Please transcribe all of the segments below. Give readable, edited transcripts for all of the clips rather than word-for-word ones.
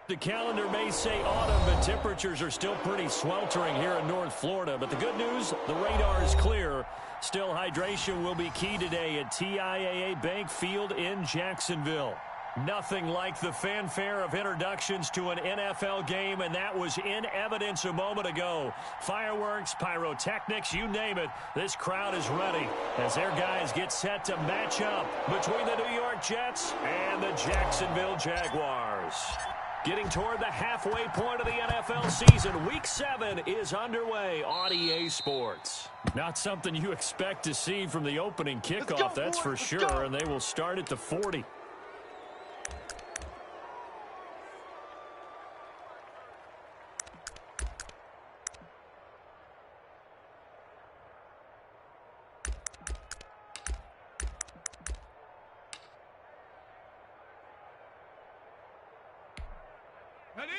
The calendar may say autumn, but temperatures are still pretty sweltering here in North Florida. But the good news, the radar is clear. Still, hydration will be key today at TIAA Bank Field in Jacksonville. Nothing like the fanfare of introductions to an NFL game, and that was in evidence a moment ago. Fireworks, pyrotechnics, you name it. This crowd is ready as their guys get set to match up between the New York Jets and the Jacksonville Jaguars. Getting toward the halfway point of the NFL season, Week 7 is underway on EA Sports. Not something you expect to see from the opening kickoff, that's for sure, and they will start at the 40. Ready?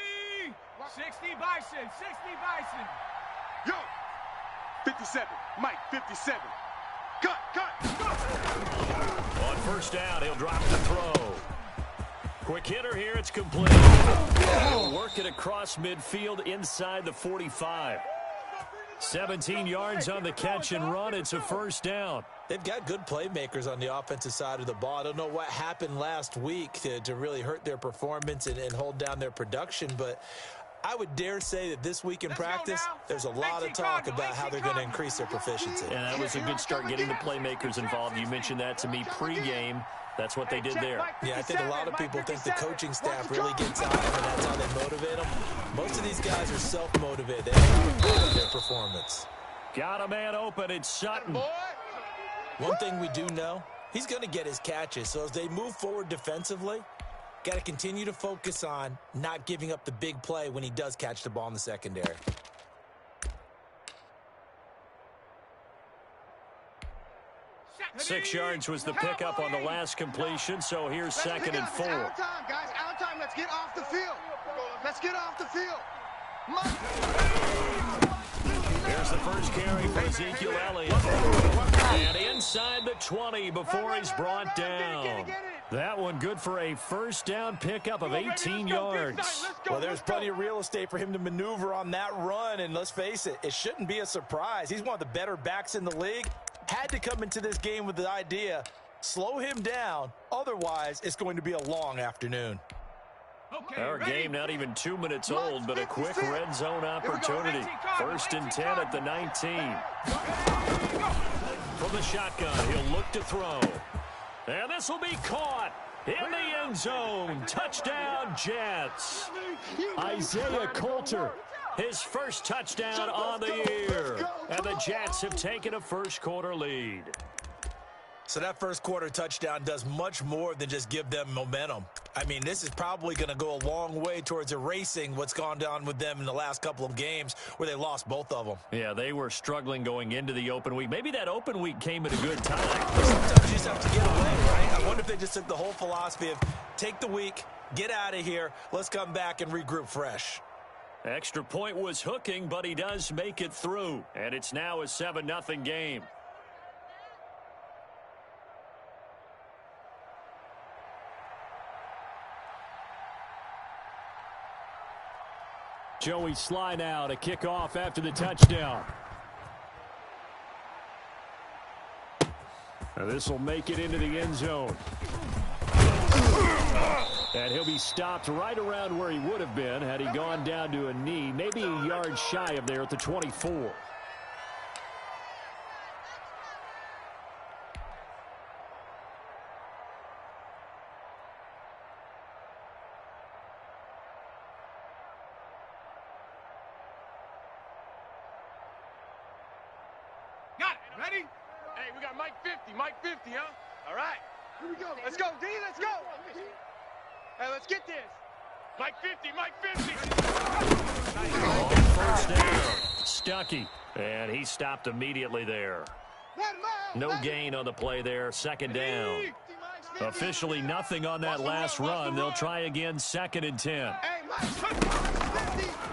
60 Bison, 60 Bison. Yo! 57, Mike, 57. Cut! On first down, he'll drop the throw. Quick hitter here, it's complete. He'll work it across midfield inside the 45. 17 yards on the catch and run. It's a first down. They've got good playmakers on the offensive side of the ball. I don't know what happened last week to really hurt their performance and hold down their production, but I would dare say that this week in practice, there's a lot of talk about how they're going to increase their proficiency. And that was a good start getting the playmakers involved. You mentioned that to me pregame. That's what they did there. Yeah, I think a lot of people think the coaching staff really gets out of them, and that's how they motivate them. Most of these guys are self-motivated. They have to improve their performance. Got a man open. It's Sutton. One thing we do know, he's going to get his catches. So as they move forward defensively, got to continue to focus on not giving up the big play when he does catch the ball in the secondary. Six yards was the pickup on the last completion, so here's second and 4. Out of time, guys. Out of time. Let's get off the field. Let's get off the field. Here's the first carry for Ezekiel Elliott. And inside the 20 before he's brought down. That one good for a first down pickup of 18 yards. Well, there's plenty of real estate for him to maneuver on that run, and let's face it, it shouldn't be a surprise. He's one of the better backs in the league. Had to come into this game with the idea, slow him down, otherwise it's going to be a long afternoon. Our game not even 2 minutes old, but a quick red zone opportunity. First and 10 at the 19. From the shotgun, he'll look to throw. And this will be caught in the end zone. Touchdown, Jets. Isaiah Coulter, his first touchdown on the year. And the Jets have taken a first quarter lead. So that first quarter touchdown does much more than just give them momentum. I mean, this is probably going to go a long way towards erasing what's gone down with them in the last couple of games where they lost both of them. Yeah, they were struggling going into the open week. Maybe that open week came at a good time. Sometimes you just have to get away, right? I wonder if they just took the whole philosophy of take the week, get out of here, let's come back and regroup fresh. Extra point was hooking, but he does make it through. And it's now a 7-0 game. Joey Sly now to kick off after the touchdown. Now this will make it into the end zone. And he'll be stopped right around where he would have been had he gone down to a knee, maybe a yard shy of there at the 24. Ready? Hey, we got Mike 50, huh? All right. Here we go. Let's go, D, let's go. Hey, let's get this. Mike 50, Mike 50. First down, Stuckey. And he stopped immediately there. No gain on the play there, second down. Officially nothing on that last run. They'll try again, second and 10.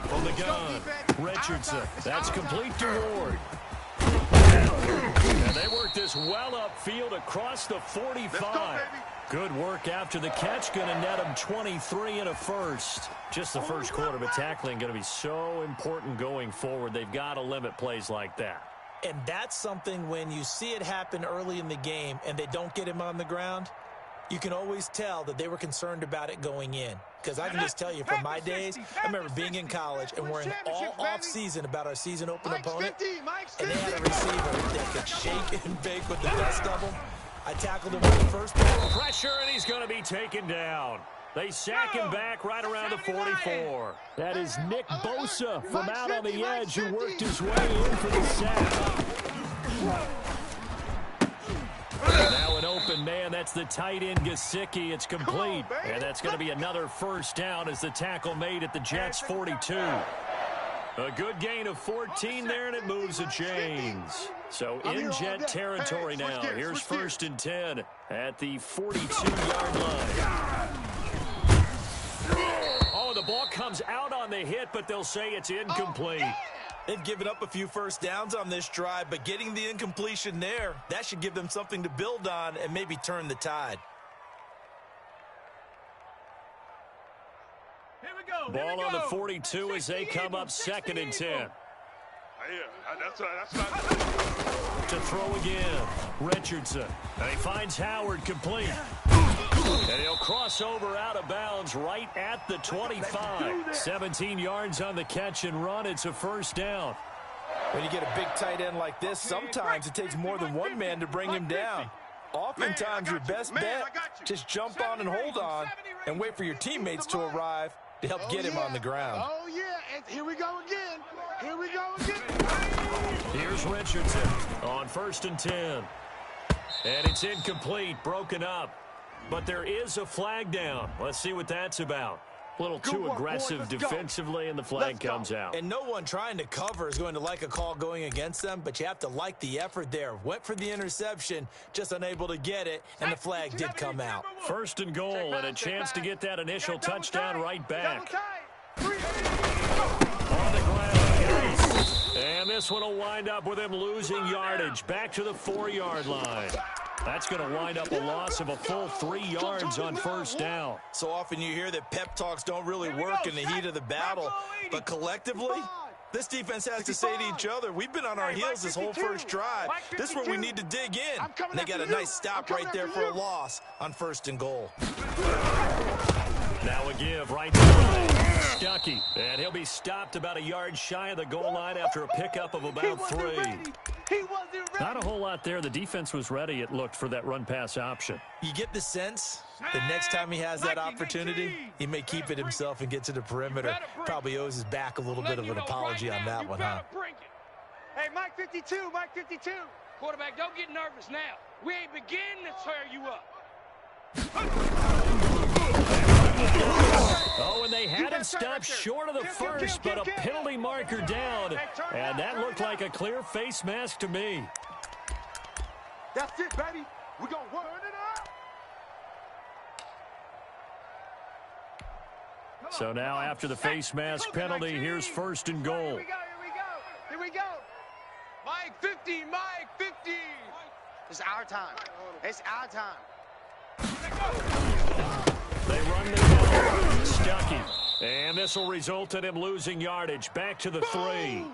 From the gun, Richardson. That's complete to Ward. And they work this well upfield across the 45. Good work after the catch. Going to net him 23 and a first. Just the first quarter, but tackling going to be so important going forward. They've got to limit plays like that. And that's something when you see it happen early in the game and they don't get him on the ground, you can always tell that they were concerned about it going in. Because I can just tell you from my days, I remember being in college and worrying all off-season about our season opener opponent. And they had a receiver that could shake and bake with the best of them. I tackled him with the first ball. Pressure, and he's going to be taken down. They sack him back right around the 44. That is Nick Bosa from out on the edge who worked his way in for the sack. Now an open man. That's the tight end, Gesicki. It's complete. And that's going to be another first down as the tackle made at the Jets' 42. A good gain of 14 there, and it moves the chains. So in Jet territory now. Here's 1st and 10 at the 42-yard line. Oh, the ball comes out on the hit, but they'll say it's incomplete. They've given up a few first downs on this drive, but getting the incompletion there, that should give them something to build on and maybe turn the tide. Here we go. Ball on the 42 as they come up 2nd and 10. That's right. To throw again, Richardson. And he finds Howard complete. And he'll cross over out of bounds right at the 25. 17 yards on the catch and run. It's a first down. When you get a big tight end like this, sometimes it takes more than one man to bring him down. Oftentimes, your best bet, just jump on and hold on and wait for your teammates to arrive to help get him on the ground. Oh, yeah. And here we go again. Here we go again. Here's Richardson on 1st and 10. And it's incomplete, broken up. But there is a flag down. Let's see what that's about. A little too aggressive defensively, and the flag comes out. And no one trying to cover is going to like a call going against them, but you have to like the effort there. Went for the interception, just unable to get it, and the flag did come out. 1st and goal, and a chance to get that initial touchdown right back. On the ground. And this one will wind up with him losing yardage. Back to the 4-yard line. That's going to wind up a loss of a full 3 yards on 1st down. So often you hear that pep talks don't really work in the heat of the battle. But collectively, this defense has to say to each other, we've been on our heels this whole first drive. This is where we need to dig in. And they got a nice stop right there for a loss on 1st and goal. Now a give right to Stuckey. And he'll be stopped about a yard shy of the goal line after a pickup of about 3. Not a whole lot there. The defense was ready, it looked, for that run-pass option. You get the sense the next time he has that opportunity, he may keep it himself and get to the perimeter. Probably owes his back a little bit of an apology on that one, huh? Hey, Mike 52, Mike 52. Quarterback, don't get nervous now. We ain't beginning to tear you up. Oh, and they had him stopped short of the first, but a penalty marker down. And that looked like a clear face mask to me. That's it, baby. We're going to work it up. So now after the face mask penalty, here's 1st and goal. Here we go. Mike 50, Mike 50. It's our time. It's our time. They run the ball. Stuckey. And this will result in him losing yardage. Back to the 3.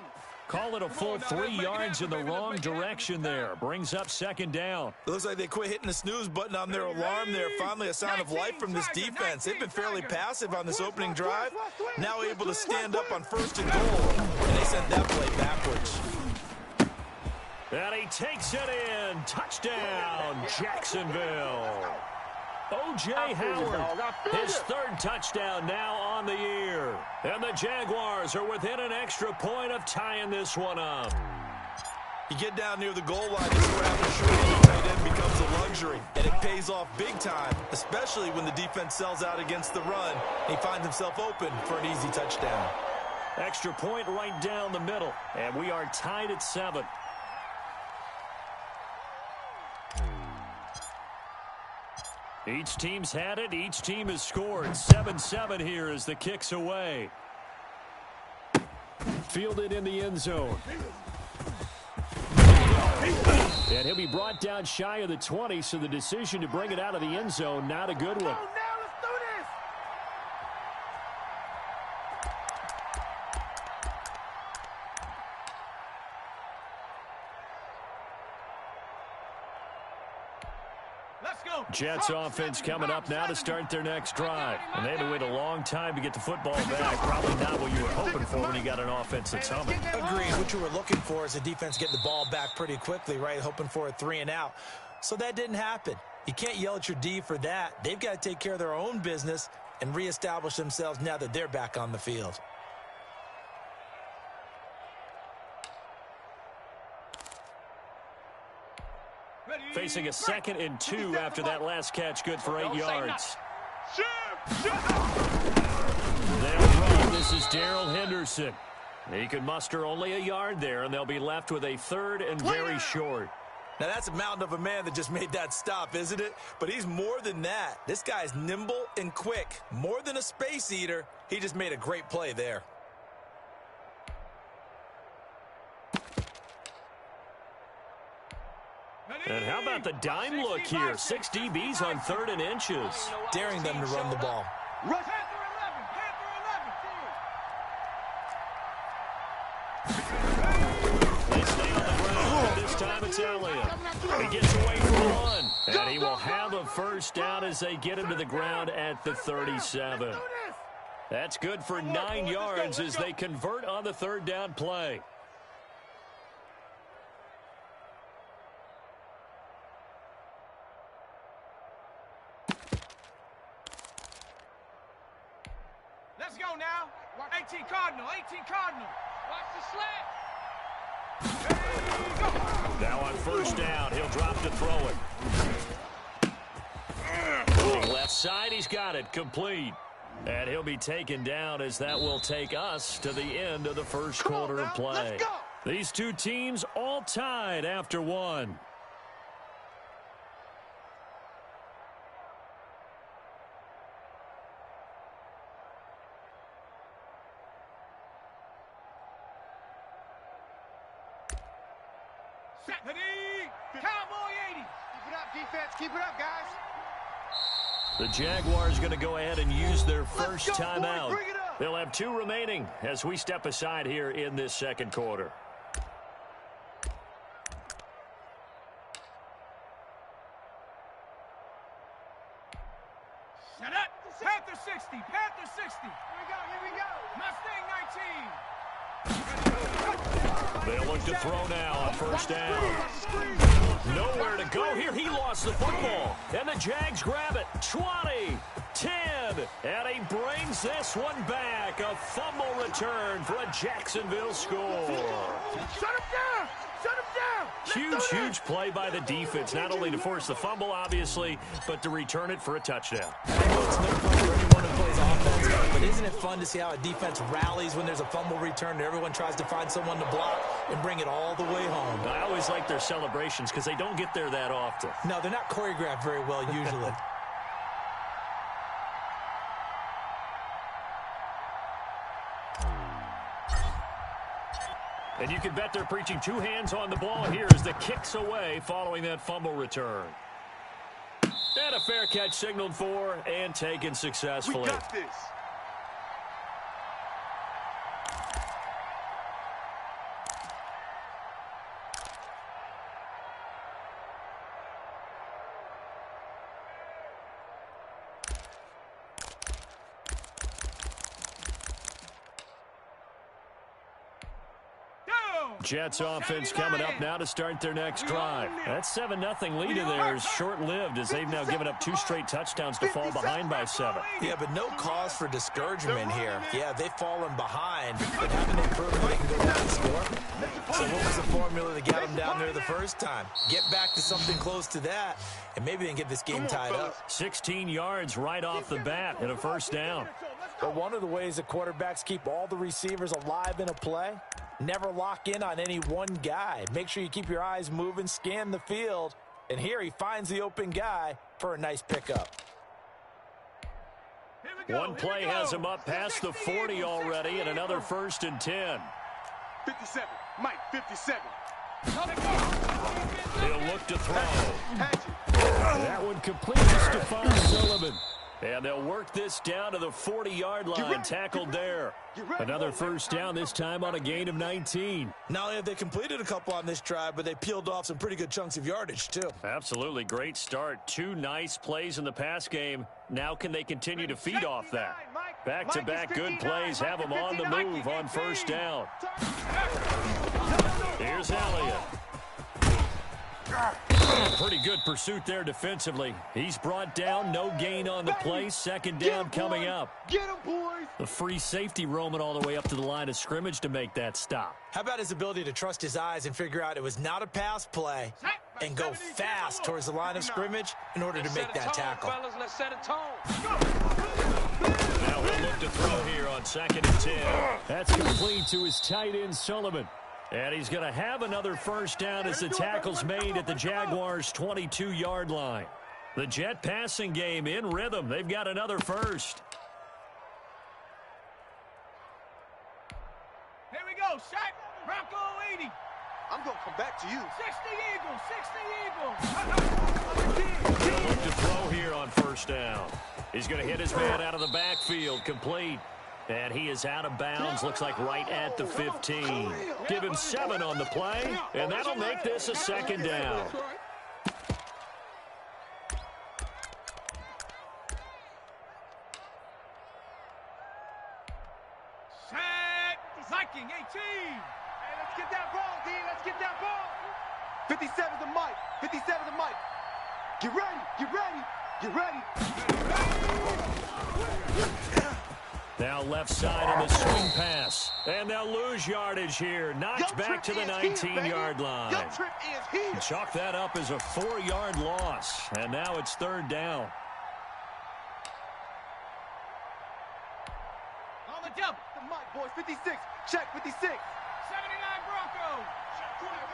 Call it a full 3 yards in the wrong direction there. Brings up 2nd down. It looks like they quit hitting the snooze button on their alarm there. Finally a sign of life from this defense. They've been fairly passive on this opening drive. Now able to stand up on 1st and goal. And they sent that play backwards. And he takes it in. Touchdown, Jacksonville. O.J. Howard, his 3rd touchdown now on the year. And the Jaguars are within an extra point of tying this one up. You get down near the goal line, this is where having a short tight end becomes a luxury. And it pays off big time, especially when the defense sells out against the run. And he finds himself open for an easy touchdown. Extra point right down the middle. And we are tied at 7. Each team's had it. Each team has scored. 7-7 here as the kick's away. Fielded in the end zone. And he'll be brought down shy of the 20, so the decision to bring it out of the end zone, not a good one. Jets offense coming up now to start their next drive. And they had to wait a long time to get the football back. Probably not what you were hoping for when you got an offense that's humming. Agreed. What you were looking for is the defense getting the ball back pretty quickly, right? Hoping for a 3 and out. So that didn't happen. You can't yell at your D for that. They've got to take care of their own business and reestablish themselves now that they're back on the field. Facing a 2nd and 2 after that last catch, good for 8 yards. They'll run. This is Darrell Henderson. He can muster only a yard there, and they'll be left with a 3rd and very short. Now, that's a mountain of a man that just made that stop, isn't it? But he's more than that. This guy's nimble and quick. More than a space eater, he just made a great play there. And how about the dime look here? 6 DBs on 3rd and inches. Daring them to run the ball. They stay on the ground. This time it's Elliott. He gets away from one. And he will have a first down as they get him to the ground at the 37. That's good for 9 yards as they convert on the 3rd down play. Let's go now. 18 Cardinal, 18 Cardinal. Watch the slant. Now on 1st down, he'll drop to throw it. Left side, he's got it, complete. And he'll be taken down as that will take us to the end of the 1st quarter of play. These two teams all tied after 1. Cowboy 80. Keep it up, defense. Keep it up, guys. The Jaguars going to go ahead and use their first timeout. They'll have 2 remaining as we step aside here in this 2nd quarter. Shut up. Panther 60. Panther 60. Here we go. Mustang 19. They'll look to throw now on 1st down. Nowhere to go here. He lost the football. And the Jags grab it. 20, 10. And he brings this one back. A fumble return for a Jacksonville score. Shut him down. Shut him down. Huge play by the defense. Not only to force the fumble, obviously, but to return it for a touchdown. I know it's no fun for anyone who plays offense, but isn't it fun to see how a defense rallies when there's a fumble return and everyone tries to find someone to block and bring it all the way home? I always like their celebrations because they don't get there that often. No, they're not choreographed very well usually. And you can bet they're preaching 2 hands on the ball here as the kicks away following that fumble return. And a fair catch signaled for and taken successfully. We got this. Jets offense coming up now to start their next drive. That 7-0 lead of theirs short-lived as they've now given up 2 straight touchdowns to fall behind by 7. Yeah, but no cause for discouragement here. Yeah, they've fallen behind, but haven't they proven they can go down and score? So what was the formula that got them down there the first time? Get back to something close to that, and maybe they can get this game tied up. 16 yards right off the bat and a 1st down. But one of the ways that quarterbacks keep all the receivers alive in a play, never lock in on any one guy. Make sure you keep your eyes moving, scan the field, and here he finds the open guy for a nice pickup. One play has him up past the 40 already, and another 1st and 10. 57. Mike, 57. He'll look to throw. That one complete to Stephon Sullivan. And they'll work this down to the 40-yard line, tackled there. Another first down, this time on a gain of 19. Not only have they completed a couple on this drive, but they peeled off some pretty good chunks of yardage, too. Absolutely great start. 2 nice plays in the pass game. Now can they continue to feed off that? Back-to-back good plays have them on the move on first down. Here's Elliott. Pretty good pursuit there defensively. He's brought down, no gain on the play. Second down coming up. Get him, boys! The free safety roaming all the way up to the line of scrimmage to make that stop. How about his ability to trust his eyes and figure out it was not a pass play and go fast towards the line of scrimmage in order to make that tackle? Let's set a tone. Now we'll look to throw here on 2nd and 10. That's complete to his tight end, Sullivan. And he's going to have another first down as the tackle's made at the Jaguars' 22-yard line. The Jet passing game in rhythm. They've got another first. Here we go, Shaq. Bronco 80. I'm going to come back to you. 60 Eagles, 60 Eagles. He'll look to throw here on first down. He's going to hit his man out of the backfield, complete. And he is out of bounds, looks like right at the 15. Give him 7 on the play, and that'll make this a second down. Shaq. Viking 18. Hey, let's get that ball, D. Let's get that ball. 57 to Mike. 57 to Mike. Get ready. Get ready. Get ready. Now left side on the swing pass. And they'll lose yardage here. Knocked back to the 19-yard line. Chalk that up as a 4-yard loss. And now it's third down. On the jump. The Mike, boys. 56. Check 56. 79 Broncos.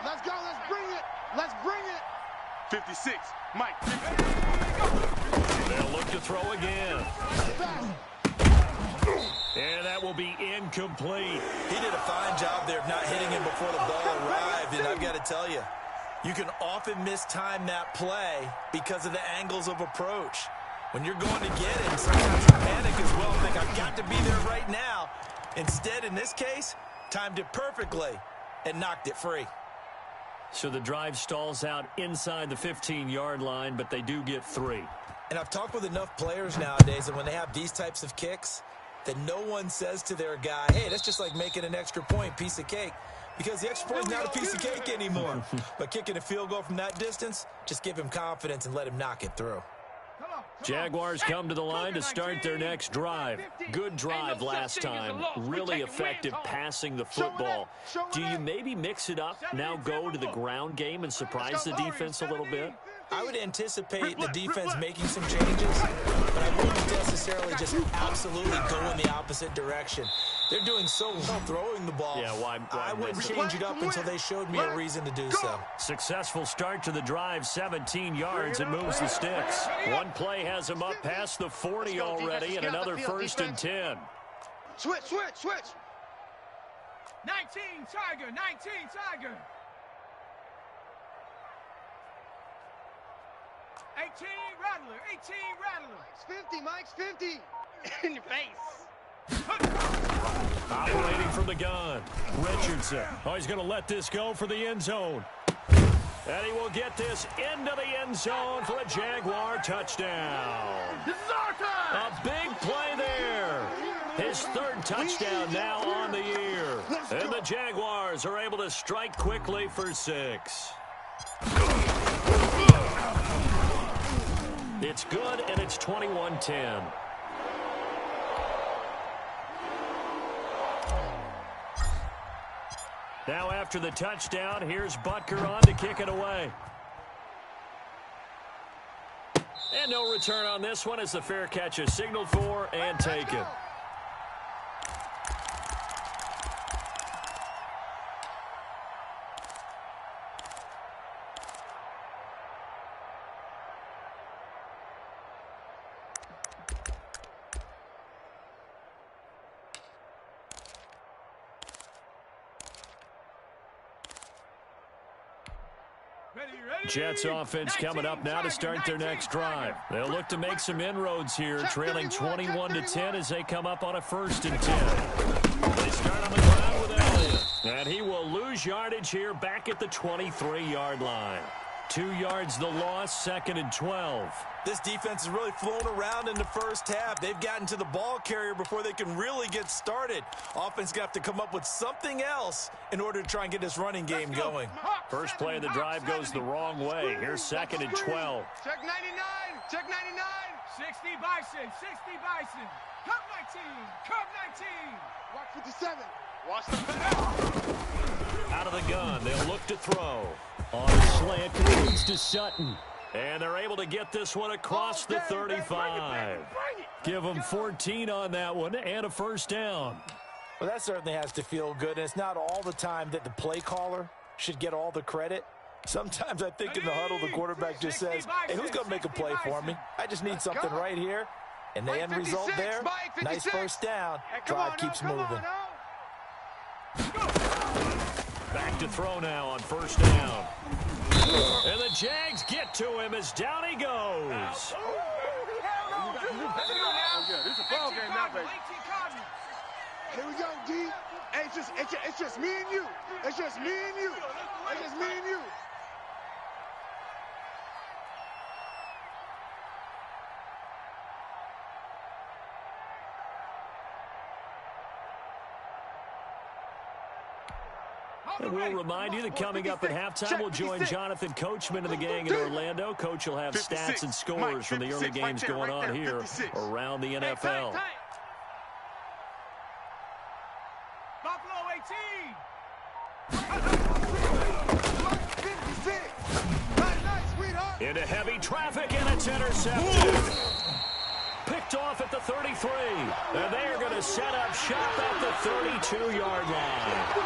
Let's go. Let's bring it. Let's bring it. 56. Mike. They'll look to throw again. And that will be incomplete. He did a fine job there of not hitting him before the ball arrived. And I've got to tell you, you can often mistime that play because of the angles of approach. When you're going to get him, sometimes you panic as well. Think, I've got to be there right now. Instead, in this case, timed it perfectly and knocked it free. So the drive stalls out inside the 15-yard line, but they do get 3. And I've talked with enough players nowadays that when they have these types of kicks, that no one says to their guy, hey, that's just like making an extra point, piece of cake. Because the extra point is not a piece of cake anymore. But kicking a field goal from that distance, just give him confidence and let him knock it through. Jaguars come to the line to start their next drive. Good drive last time. Really effective passing the football. Do you maybe mix it up, now go to the ground game and surprise the defense a little bit? I would anticipate the defense making some changes, but I wouldn't necessarily just absolutely go in the opposite direction. They're doing so well throwing the ball. Yeah, why I wouldn't change it up until they showed me a reason to do so. Successful start to the drive, 17 yards. It moves the sticks. One play has him up past the 40 already, and another first and 10. Switch. 19 Tiger, 19 Tiger. 18 Rattler, 18 Rattler. Mike's 50. In your face. Operating from the gun. Richardson. Oh, he's going to let this go for the end zone. And he will get this into the end zone for a Jaguar touchdown. This is our time. A big play there. His 3rd touchdown now on the year. And the Jaguars are able to strike quickly for 6. It's good, and it's 21-10. Now after the touchdown, here's Butker on to kick it away. And no return on this one as the fair catch is signaled for and taken. Jets offense coming up now to start their next drive. They'll look to make some inroads here, trailing 21-10 as they come up on a 1st and 10. They start on the ground with Elliott, and he will lose yardage here back at the 23-yard line. 2 yards the loss, 2nd and 12. This defense has really flown around in the first half. They've gotten to the ball carrier before they can really get started. Offense got to come up with something else in order to try and get this running game going. First play of the drive goes the wrong way. Here's 2nd and 12. Check 99. Check 99. 60 Bison. 60 Bison. Cup 19. Cup 19. Watch 57. Watch the pass. Out of the gun, they'll look to throw. On a slant, completes to Sutton. And they're able to get this one across the 35. Give them 14 on that one and a 1st down. Well, that certainly has to feel good. And it's not all the time that the play caller should get all the credit. Sometimes I think in the huddle, the quarterback just says, hey, who's going to make a play for me? I just need something right here. And the end result there, nice 1st down. Drive keeps moving. Back to throw now on 1st down. And the Jags get to him as down he goes. This is a ball game now, baby. Here we go, D. Hey, it's just me and you. It's just me and you. It's just me and you. And we'll remind you that coming up at halftime, we'll join Jonathan Coachman and the gang in Orlando. Coach will have stats and scores from the early games going on here around the NFL. Buffalo 18. Into heavy traffic, and it's intercepted. Picked off at the 33. And they are going to set up shop at the 32-yard line.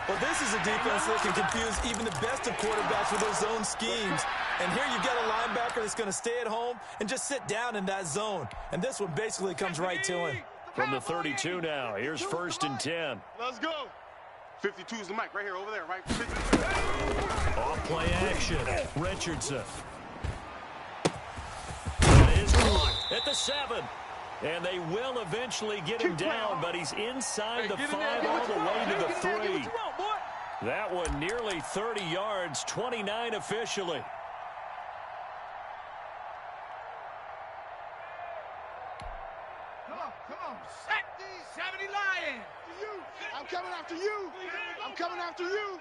Well, this is a defense that can confuse even the best of quarterbacks with their zone schemes. And here you've got a linebacker that's going to stay at home and just sit down in that zone. And this one basically comes right to him. From the 32 now, here's 1st and 10. Let's go. 52 is the mic right here, over there, right? Off play action. Richardson. That is blocked at the 7. And they will eventually get him down, but he's inside the 5 all the way to the 3. That one nearly 30 yards, 29 officially. Come on. 70 Lion. I'm coming after you. I'm coming after you.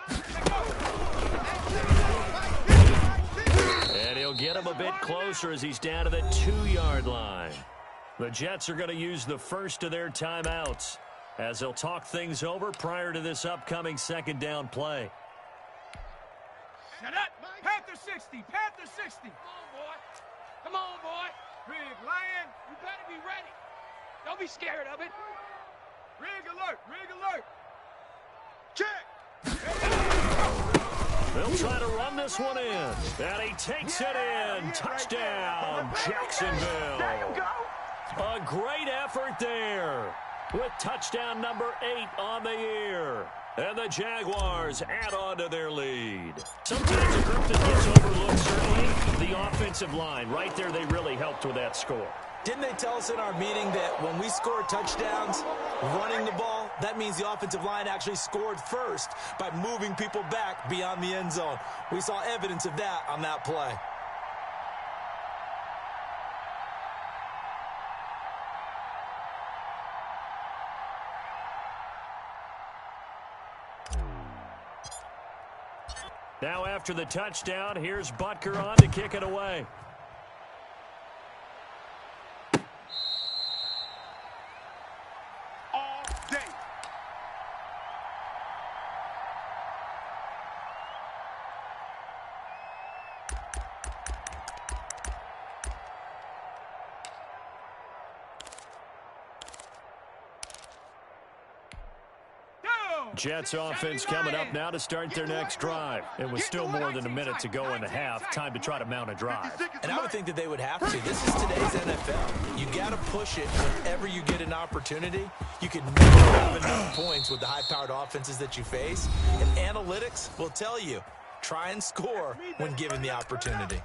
And he'll get him a bit closer as he's down to the 2-yard line. The Jets are going to use the first of their timeouts as they'll talk things over prior to this upcoming 2nd down play. Shut up. Panther 60. Panther 60. Come on, boy. Big Lion. You better be ready. Don't be scared of it. Rig alert. Check. They'll try to run this one in. And he takes it in. Touchdown, Jacksonville. There you go. A great effort there with touchdown number 8 on the year. And the Jaguars add on to their lead. Sometimes a group that gets overlooked, certainly, the offensive line. Right there, they really helped with that score. Didn't they tell us in our meeting that when we score touchdowns running the ball, that means the offensive line actually scored first by moving people back beyond the end zone? We saw evidence of that on that play. Now after the touchdown, here's Butker on to kick it away. All day. Jets offense coming up now to start their next drive. It was still more than a minute to go in the half. Time to try to mount a drive. And I would think that they would have to. This is today's NFL. You got to push it whenever you get an opportunity. You can never have enough points with the high-powered offenses that you face. And analytics will tell you try and score when given the opportunity.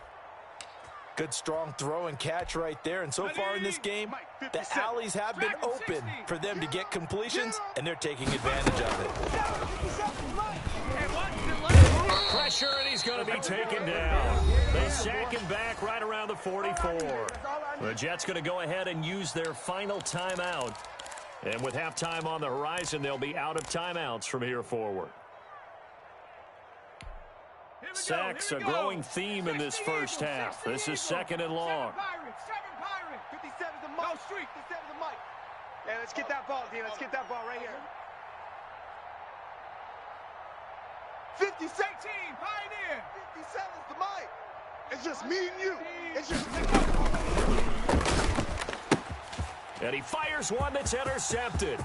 Good strong throw and catch right there. And so far in this game, the alleys have been open for them to get completions, and they're taking advantage of it. Pressure, and he's going to be taken down. They sack him back right around the 44. The Jets going to go ahead and use their final timeout. And with halftime on the horizon, they'll be out of timeouts from here forward. Sacks, a growing theme in this first half. This is second and long. 57's the Mike. 57's the Mike. Yeah, let's get that ball, D. Let's get that ball right here. 56. Pioneer. 57's the Mike. It's just me and you. It's just me. And he fires one that's intercepted.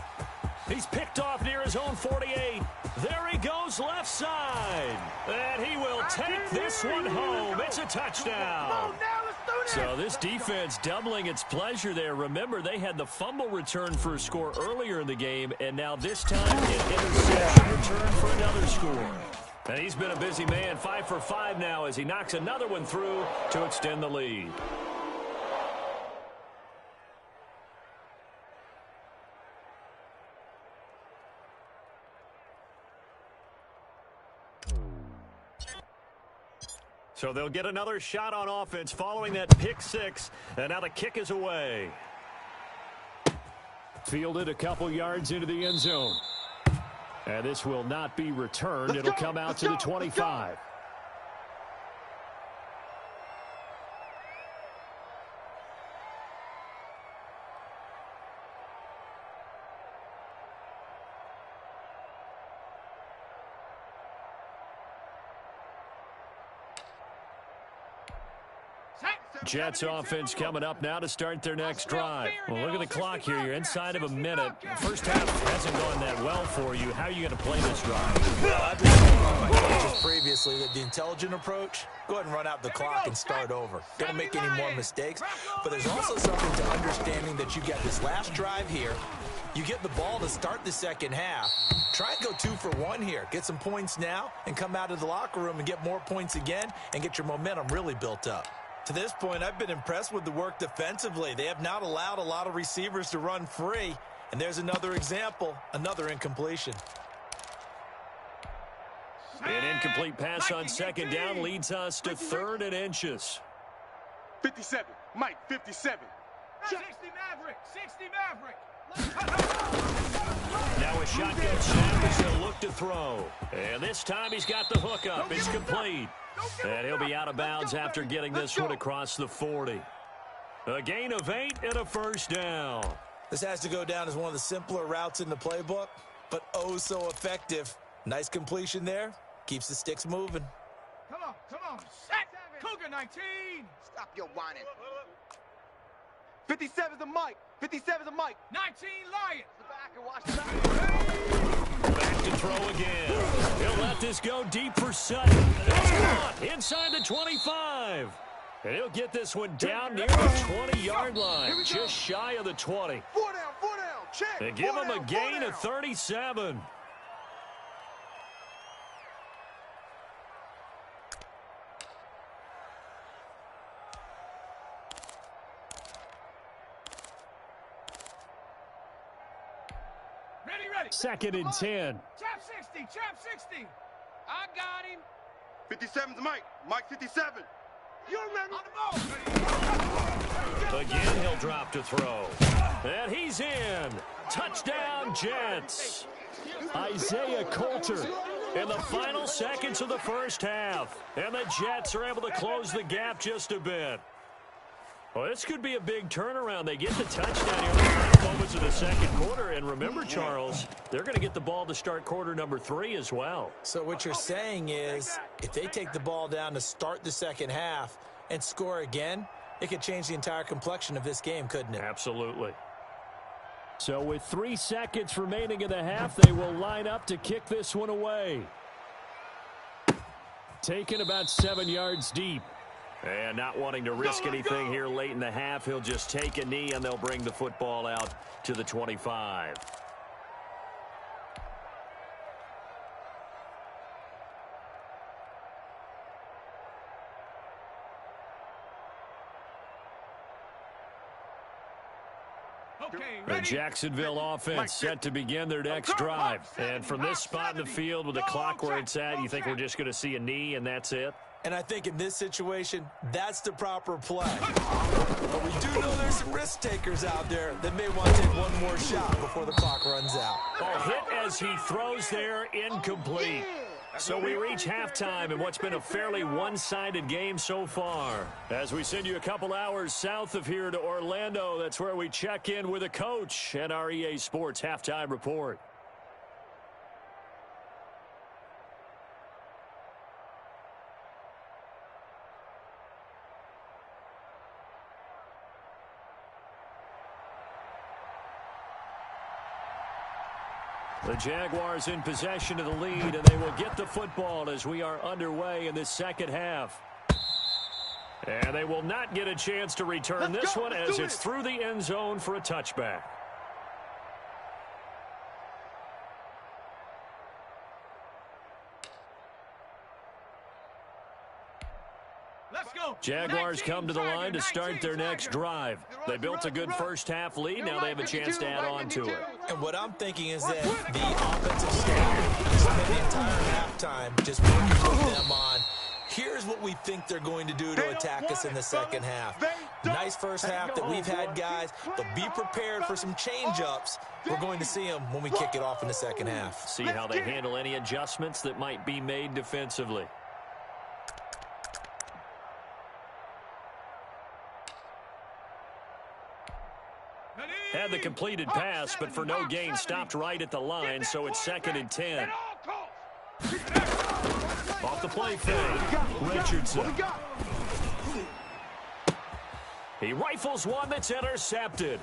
He's picked off near his own 48. There he goes left side. And he will take this one home. It's a touchdown. So this defense doubling its pleasure there. Remember, they had the fumble return for a score earlier in the game, and now this time an interception return for another score. And he's been a busy man, 5 for 5 now as he knocks another one through to extend the lead. So they'll get another shot on offense following that pick six, and now the kick is away. Fielded a couple yards into the end zone. And this will not be returned. It'll come out to the 25. Jets offense coming up now to start their next drive. Well, look at the clock here. You're inside of a minute. First half hasn't gone that well for you. How are you going to play this drive? Well, I've been telling my coaches previously that the intelligent approach, go ahead and run out the clock and start over. Don't make any more mistakes. But there's also something to understanding that you get this last drive here. You get the ball to start the second half. Try and go 2 for 1 here. Get some points now and come out of the locker room and get more points again and get your momentum really built up. To this point, I've been impressed with the work defensively. They have not allowed a lot of receivers to run free. And there's another example, another incompletion. An incomplete pass on second down leads us to 3rd and inches. 57. Mike, 57. 60 Maverick. 60 Maverick. Now a shotgun snap as he'll look to throw. And this time he's got the hook up. It's complete. And he'll be out of bounds after getting this one across the 40. A gain of 8 and a first down. This has to go down as one of the simpler routes in the playbook, but oh so effective. Nice completion there. Keeps the sticks moving. Come on. Set. Cougar 19. Stop your whining. 57's the Mike. 57's the Mike. 19 Lion. Back and watch the back. Back to throw again. He'll let this go deep for Sutton. It's caught inside the 25. And he'll get this one down near the 20-yard line, just shy of the 20. 4 down. Check. They give him a gain of 37. Ready. 2nd and 10. Chap 60. I got him. 57's Mike. Mike 57. You remember? On the ball. Again, he'll drop to throw. And he's in. Touchdown, Jets. Isaiah Coulter in the final seconds of the first half. And the Jets are able to close the gap just a bit. Well, this could be a big turnaround. They get the touchdown here in the final moments of the second quarter. And remember, Charles, they're going to get the ball to start quarter number 3 as well. So what you're saying is if they take the ball down to start the second half and score again, it could change the entire complexion of this game, couldn't it? Absolutely. So with 3 seconds remaining in the half, they will line up to kick this one away. Taken about 7 yards deep. And not wanting to risk anything here late in the half, he'll just take a knee and they'll bring the football out to the 25. The Jacksonville offense set to begin their next drive. And from this spot in the field with the clock where it's at, you think we're just going to see a knee and that's it? And I think in this situation, that's the proper play. But we do know there's some risk takers out there that may want to take one more shot before the clock runs out. A hit as he throws there, incomplete. So we reach halftime in what's been a fairly one-sided game so far. As we send you a couple hours south of here to Orlando, that's where we check in with a coach and our EA Sports Halftime Report. The Jaguars in possession of the lead, and they will get the football as we are underway in this second half. And they will not get a chance to return this one as it's through the end zone for a touchback. Jaguars come to the line to start their next drive. They built a good first-half lead. Now they have a chance to add on to it. And what I'm thinking is that the offensive staff spent the entire halftime just working with them on, here's what we think they're going to do to attack us in the second half. Nice first half that we've had, guys, but be prepared for some change-ups. We're going to see them when we kick it off in the second half. See how they handle any adjustments that might be made defensively. Had the completed pass, but for no gain, stopped right at the line, so it's 2nd and 10. Off the play fake, Richardson. He rifles one that's intercepted.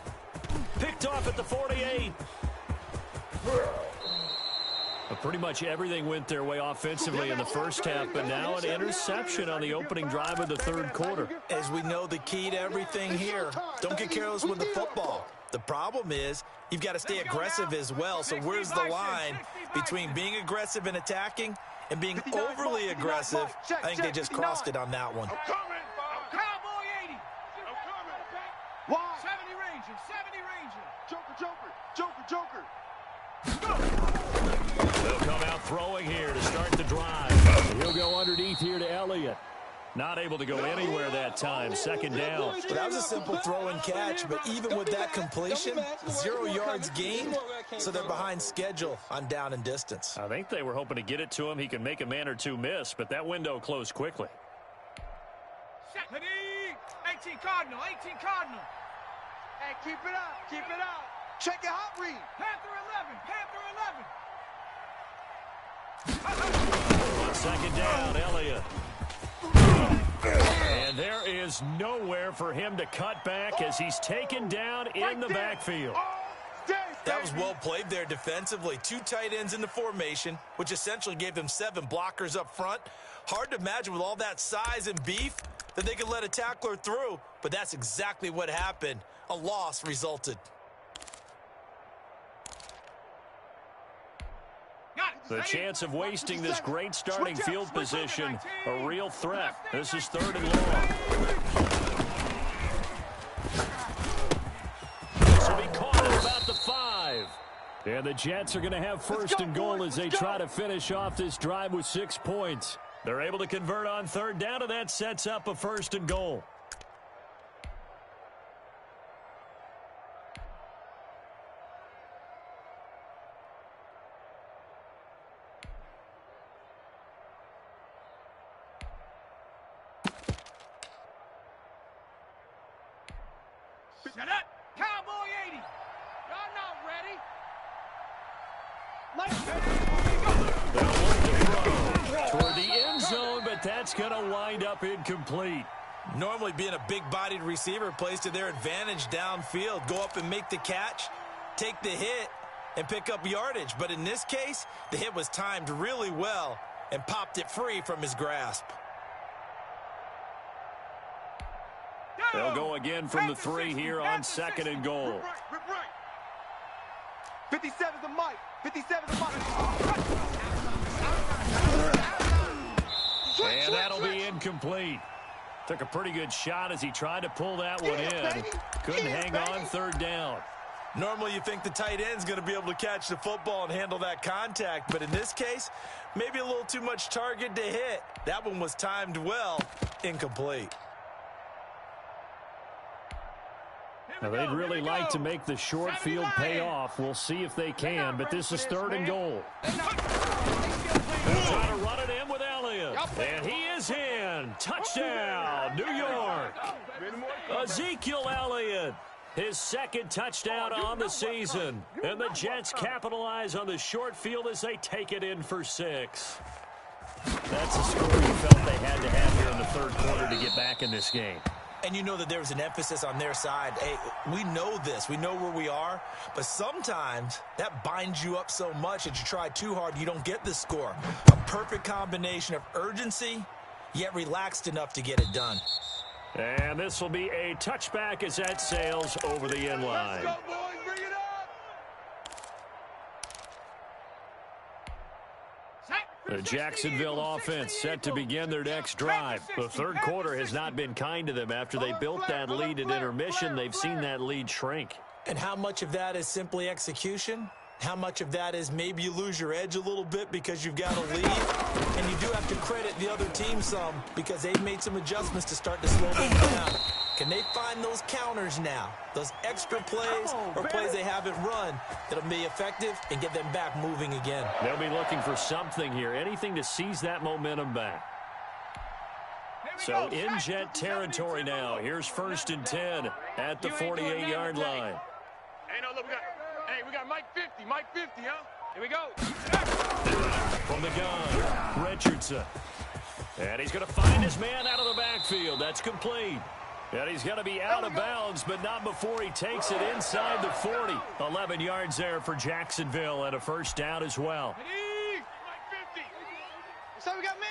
Picked off at the 48. Pretty much everything went their way offensively in the first half, but now an interception on the opening drive of the third quarter. As we know, the key to everything here, don't get careless with the football. The problem is you've got to stay aggressive as well. So where's the line between being aggressive and attacking and being overly aggressive? I think they just crossed it on that one. Cowboy 80. I'm coming. 70 Ranger, 70 Ranger. Joker. They'll come out throwing here to start the drive. He'll go underneath here to Elliott. Not able to go anywhere that time. 2nd down. Well, that was a simple throw and catch, but even with that completion, 0 yards gained, so they're behind schedule on down and distance. I think they were hoping to get it to him. He can make a man or two miss, but that window closed quickly. 18 Cardinal. Hey, keep it up. Check your hot read. Panther 11. On 2nd down, Elliott. And there is nowhere for him to cut back as he's taken down in the backfield. That was well played there defensively. 2 tight ends in the formation, which essentially gave them 7 blockers up front. Hard to imagine with all that size and beef that they could let a tackler through, but that's exactly what happened. A loss resulted. The chance of wasting this great starting field position, a real threat. This is 3rd and long. This will be caught at about the 5. And the Jets are going to have 1st and goal as they try to finish off this drive with 6 points. They're able to convert on 3rd down, and that sets up a 1st and goal. Set up. Cowboy 80. Y'all not ready. They'll look to throw toward the end zone, but that's going to wind up incomplete. Normally being a big-bodied receiver plays to their advantage downfield. Go up and make the catch, take the hit, and pick up yardage. But in this case, the hit was timed really well and popped it free from his grasp. They'll go again from the 3 here on 2nd and goal. Rip right. 57's the mic. 57's the mic. And that'll be incomplete. Took a pretty good shot as he tried to pull that one in. Couldn't hang on 3rd down. Normally you think the tight end's going to be able to catch the football and handle that contact, but in this case, maybe a little too much target to hit. That one was timed well, incomplete. Now, they'd really like to make the short field pay off. We'll see if they can, but this is 3rd and goal. They're trying to run it in with Elliott. And he is in. Touchdown, New York. Ezekiel Elliott, his 2nd touchdown on the season. And the Jets capitalize on the short field as they take it in for 6. That's a score you felt they had to have here in the 3rd quarter to get back in this game. And you know that there was an emphasis on their side. Hey, we know this. We know where we are. But sometimes that binds you up so much that you try too hard, you don't get the score. A perfect combination of urgency, yet relaxed enough to get it done. And this will be a touchback as that sails over the end line. Let's go, boys. Bring it up. The Jacksonville offense set to begin their next drive. The 3rd quarter has not been kind to them. After they built that lead at intermission, they've seen that lead shrink. And how much of that is simply execution? How much of that is maybe you lose your edge a little bit because you've got a lead? And you do have to credit the other team some because they've made some adjustments to start to slow them down. Can they find those counters now, those extra plays or plays they haven't run that'll be effective and get them back moving again? They'll be looking for something here, anything to seize that momentum back. So in Jet territory now. Here's 1st and 10 at the 48-yard line. Hey, no, look, we got Mike 50, Mike 50, huh? Here we go. From the gun, Richardson. And he's going to find his man out of the backfield. That's complete. And he's going to be out of bounds, but not before he takes it inside the 40. 11 yards there for Jacksonville and a 1st down as well. Mike 50. So we got man.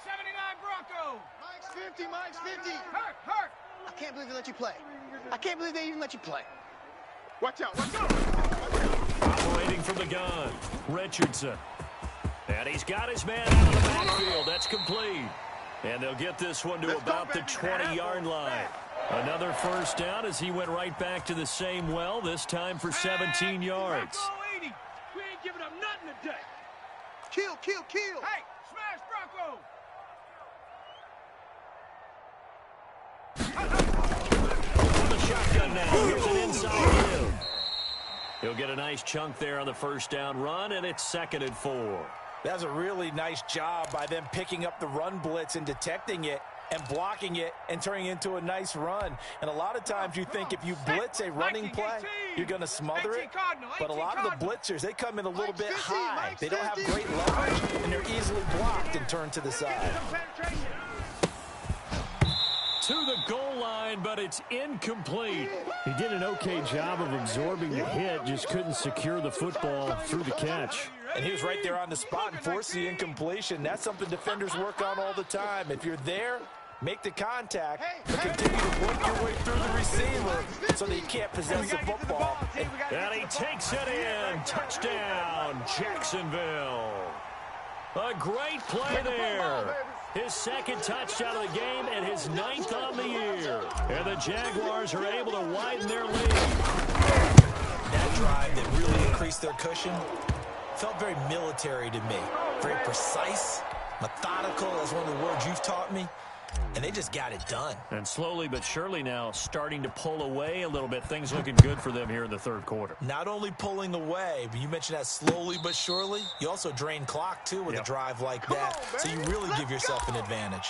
79 Bronco. Mike's 50. Hurt. I can't believe they let you play. I can't believe they even let you play. Watch out. Operating from the gun, Richardson. And he's got his man out of the backfield. That's complete. And they'll get this one to about the 20-yard line. Another 1st down as he went right back to the same well, this time for 17 yards. Bronco 80. We ain't giving up nothing today. Kill. Hey, smash Bronco. On the shotgun now. Here's an inside give. He'll get a nice chunk there on the 1st down run, and it's 2nd and 4. That's a really nice job by them picking up the run blitz and detecting it and blocking it and turning it into a nice run. And a lot of times you think if you blitz a running play, you're going to smother it. But a lot of the blitzers, they come in a little bit high. They don't have great leverage, and they're easily blocked and turned to the side. To the goal line, but it's incomplete. He did an okay job of absorbing the hit, just couldn't secure the football through the catch. And he was right there on the spot and forced the incompletion. That's something defenders work on all the time. If you're there, make the contact, but continue to work your way through the receiver so that he can't possess the football. And he takes it in. Touchdown, Jacksonville. A great play there. His 2nd touchdown of the game and his 9th on the year. And the Jaguars are able to widen their lead. That drive that really increased their cushion felt very military to me. Very precise, methodical. That's one of the words you've taught me. And they just got it done. And slowly but surely now starting to pull away a little bit. Things looking good for them here in the 3rd quarter. Not only pulling away, but you mentioned that slowly but surely. You also drain clock, too, with a drive like that. So you really give yourself an advantage.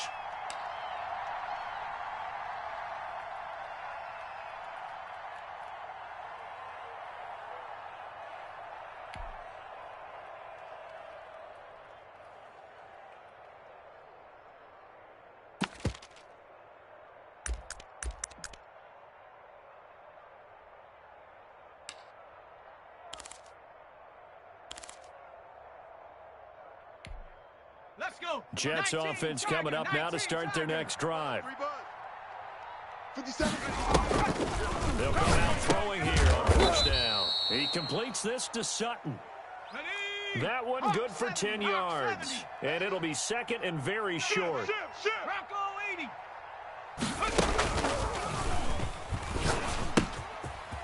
Let's go. Jets offense coming up now to start their next drive. 57. They'll come out throwing here on 1st down. He completes this to Sutton. That one good for 10 yards. And it'll be 2nd and very short. Bronco 80.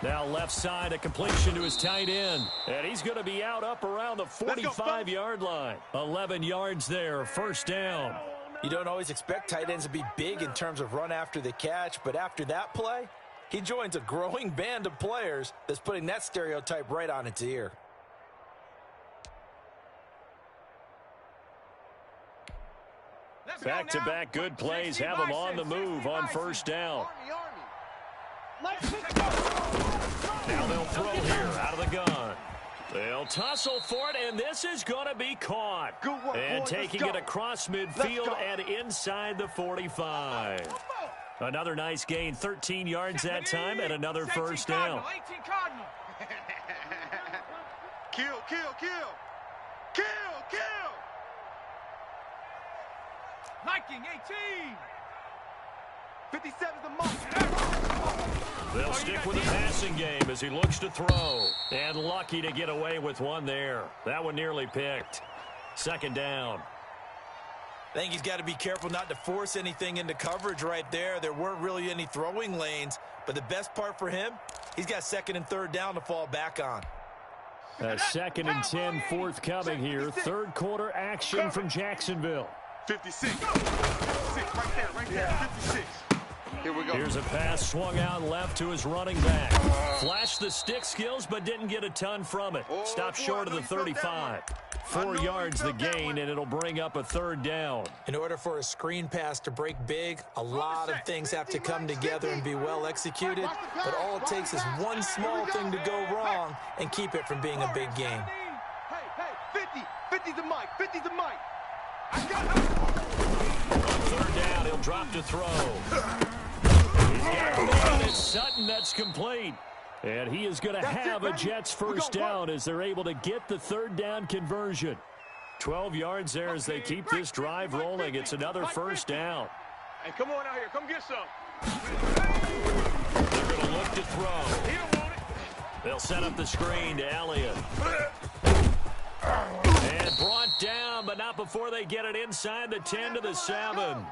Now left side, a completion to his tight end. And he's going to be out up around the 45-yard line. 11 yards there, first down. You don't always expect tight ends to be big in terms of run after the catch, but after that play, he joins a growing band of players that's putting that stereotype right on its ear. Back-to-back good plays have them on the move on first down. Now they'll throw here out of the gun. They'll tussle for it, and this is going to be caught. And taking it across midfield and inside the 45. Another nice gain, 13 yards that time, and another first down. Kill, kill, kill. Kill, kill. Liking 18. 57's the mark. They'll stick with the passing game as he looks to throw. And lucky to get away with one there. That one nearly picked. Second down. I think he's got to be careful not to force anything into coverage right there. There weren't really any throwing lanes, but the best part for him, he's got second and third down to fall back on. A 2nd and 10 forthcoming here. Third quarter action from Jacksonville. 56. 56, right there, 56. Here we go. Here's a pass swung out left to his running back. Flashed the stick skills, but didn't get a ton from it. Stopped short of the 35. 4 yards the gain, and it'll bring up a third down. In order for a screen pass to break big, a lot of things have to come together and be well executed, but all it takes is one small thing to go wrong and keep it from being a big game. Hey, 50. 50's the mic. 50's the mic. Third down, he'll drop to throw. He's got one. It's Sutton that's complete. And he is going to have a Jets first down as they're able to get the third down conversion. 12 yards there as they keep this drive rolling. It's another first down. Hey, come on out here. Come get some. They're going to look to throw. He don't want it. They'll set up the screen to Elliott. And brought down, but not before they get it inside the 10 to the 7.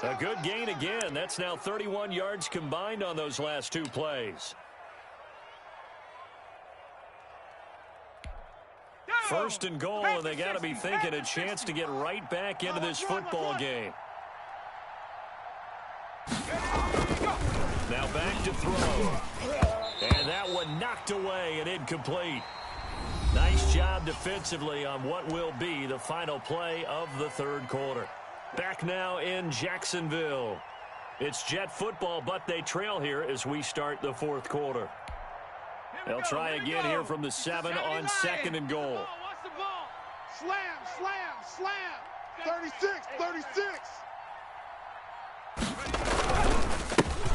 A good gain again. That's now 31 yards combined on those last two plays. First and goal, and they got to be thinking a chance to get right back into this football game. Now back to throw. And that one knocked away and incomplete. Nice job defensively on what will be the final play of the third quarter. Back now in Jacksonville. It's Jet football, but they trail here as we start the fourth quarter. They'll try again here from the 7 on 2nd and goal. Slam, slam, slam. 36.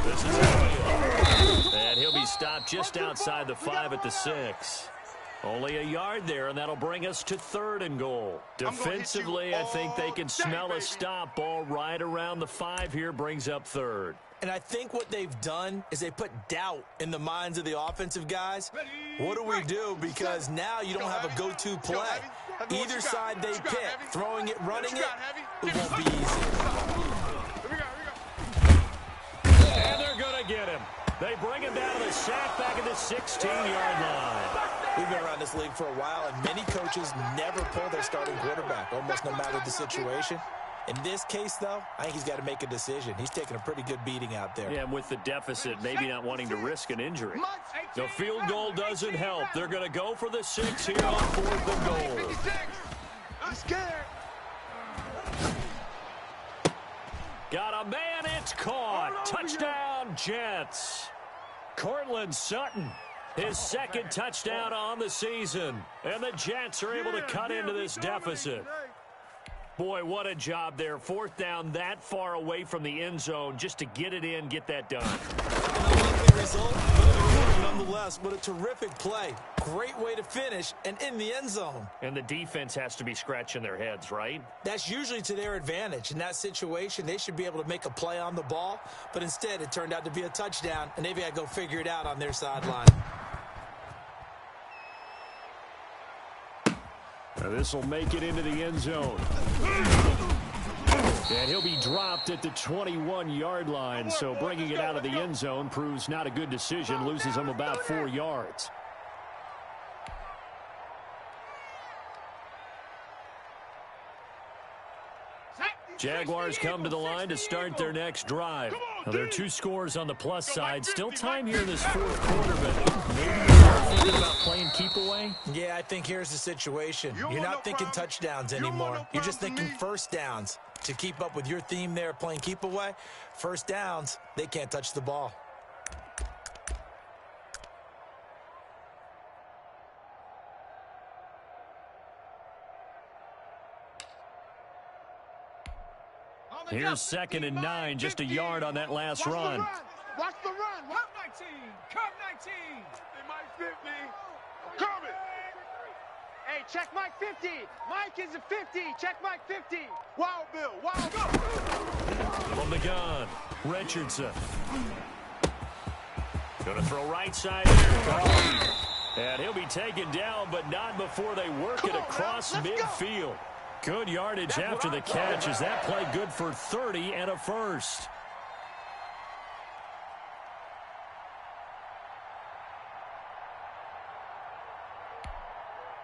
This is Elliott. And he'll be stopped just outside the 5 at the 6. Only a yard there, and that'll bring us to 3rd and goal. Defensively, I think they can smell a stop ball right around the 5 here, brings up 3rd. And I think what they've done is they put doubt in the minds of the offensive guys. What do we do? Because now you don't have a go-to play. Either side they pick, throwing it, running it, it won't be easy. And they're going to get him. They bring him down to the sack back at the 16-yard line. We've been around this league for a while, and many coaches never pull their starting quarterback, almost no matter the situation. In this case, though, I think he's got to make a decision. He's taking a pretty good beating out there. Yeah, and with the deficit, maybe not wanting to risk an injury. The field goal doesn't help. They're going to go for the 6 here on 4th and goal. I'm scared. Got a man, it's caught. Touchdown, Jets. Cortland Sutton, his 2nd touchdown on the season. And the Jets are able to cut into this deficit. Boy, what a job there. 4th down that far away from the end zone just to get it in, get that done. An unlikely result, but nonetheless, but a terrific play. Great way to finish and in the end zone. And the defense has to be scratching their heads, right? That's usually to their advantage. In that situation, they should be able to make a play on the ball, but instead it turned out to be a touchdown, and they've got to go figure it out on their sideline. Now this will make it into the end zone. And he'll be dropped at the 21-yard line, so bringing it out of the end zone proves not a good decision, loses him about 4 yards. Jaguars come to the line to start their next drive. Now, there are 2 scores on the plus side. Still time here in this fourth quarter, but maybe you're thinking about playing keep away? Yeah, I think here's the situation. You're not thinking touchdowns anymore. You're just thinking first downs. To keep up with your theme there, playing keep away, first downs, they can't touch the ball. Here's 2nd and 9, just a yard on that last run. Watch the run. Come 19. Come 19. Mike 50. Coming. Hey, check Mike 50. Mike is a 50. Check Mike 50. Wild Bill. Wild Bill. From the gun, Richardson. Going to throw right side here. And he'll be taken down, but not before they work it across midfield. Good yardage after the catch. Is that play good for 30 and a first?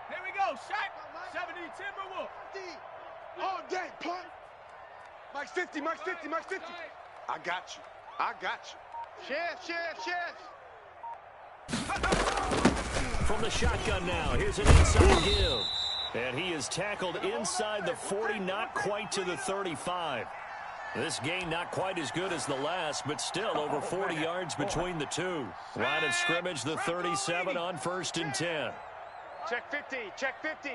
Here we go. Shaq. 70 Timberwolf. All day, punt. Mike's 50. Mike's 50. Mike's 50. I got you. I got you. Chef. From the shotgun now, here's an inside give. And he is tackled inside the 40, not quite to the 35. This gain not quite as good as the last, but still over 40 yards between the two. Line of scrimmage, the 37 on 1st and 10. Check 50. Check 50.